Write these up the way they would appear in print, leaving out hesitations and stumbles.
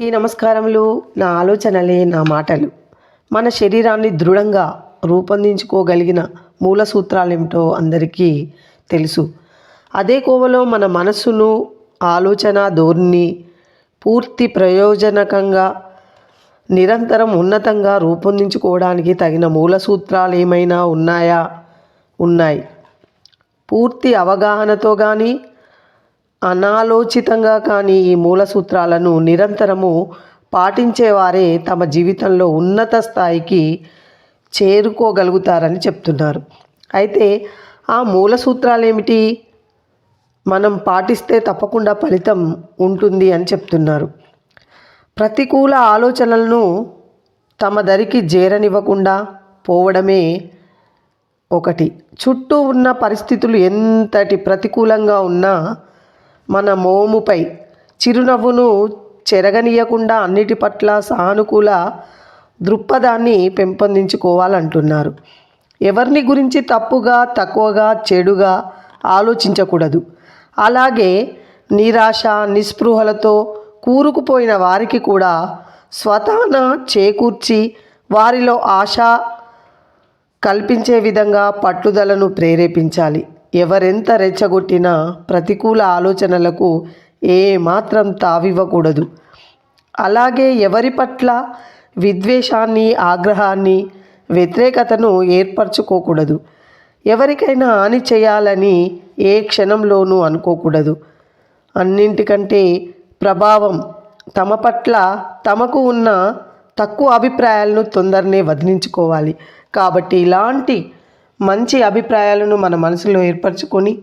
ఈ నమస్కారములు. నా ఆలోచనలే నా మాటలు. మన శరీరాన్ని దృఢంగా రూపొందించుకోగలిగిన మూల సూత్రాలు ఏమిటో అందరికీ తెలుసు. అదే కోవలో మన మనస్సును, ఆలోచన ధోరణి పూర్తి ప్రయోజనకంగా నిరంతరం ఉన్నతంగా రూపొందించుకోవడానికి తగిన మూల సూత్రాలు ఏమైనా ఉన్నాయా? ఉన్నాయి. పూర్తి అవగాహనతో కానీ అనాలోచితంగా కానీ ఈ మూల సూత్రాలను నిరంతరము పాటించేవారే తమ జీవితంలో ఉన్నత స్థాయికి చేరుకోగలుగుతారని చెప్తున్నారు. అయితే ఆ మూల సూత్రాలు ఏమిటి? మనం పాటిస్తే తప్పకుండా ఫలితం ఉంటుంది అని చెప్తున్నారు. ప్రతికూల ఆలోచనలను తమ దరికి చేరనివ్వకుండా పోవడమే ఒకటి. చుట్టూ ఉన్న పరిస్థితులు ఎంతటి ప్రతికూలంగా ఉన్నా మన మోముపై చిరునవ్వును చెరగనీయకుండా అన్నిటి పట్ల సానుకూల దృక్పథాన్ని పెంపొందించుకోవాలంటున్నారు. ఎవరిని గురించి తప్పుగా, తక్కువగా, చెడుగా ఆలోచించకూడదు. అలాగే నిరాశ, నిస్పృహలతో కూరుకుపోయిన వారికి కూడా స్వతాన చేకూర్చి వారిలో ఆశ కల్పించే విధంగా పట్టుదలను ప్రేరేపించాలి. ఎవరెంత రెచ్చగొట్టినా ప్రతికూల ఆలోచనలకు ఏమాత్రం తావివ్వకూడదు. అలాగే ఎవరి పట్ల విద్వేషాన్ని, ఆగ్రహాన్ని, వ్యతిరేకతను ఏర్పరచుకోకూడదు. ఎవరికైనా హాని చేయాలని ఏ క్షణంలోనూ అనుకోకూడదు. అన్నింటికంటే ప్రభావం తమ పట్ల తమకు ఉన్న తక్కువ అభిప్రాయాలను తొందరనే వదిలించుకోవాలి. కాబట్టి ఇలాంటి మంచి అభిప్రాయాలను మన మనసులో ఏర్పరచుకొని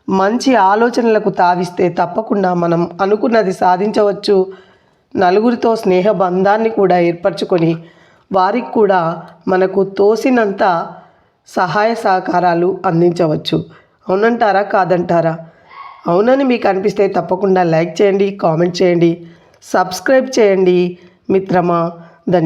మంచి ఆలోచనలకు తావిస్తే తప్పకుండా మనం అనుకున్నది సాధించవచ్చు. నలుగురితో స్నేహ బంధాన్ని కూడా ఏర్పరచుకొని వారికి కూడా మనకు తోసినంత సహాయ సహకారాలు అందించవచ్చు. అవునంటారా? కాదంటారా? అవునని మీకు అనిపిస్తే తప్పకుండా లైక్ చేయండి, కామెంట్ చేయండి, సబ్స్క్రైబ్ చేయండి మిత్రమా.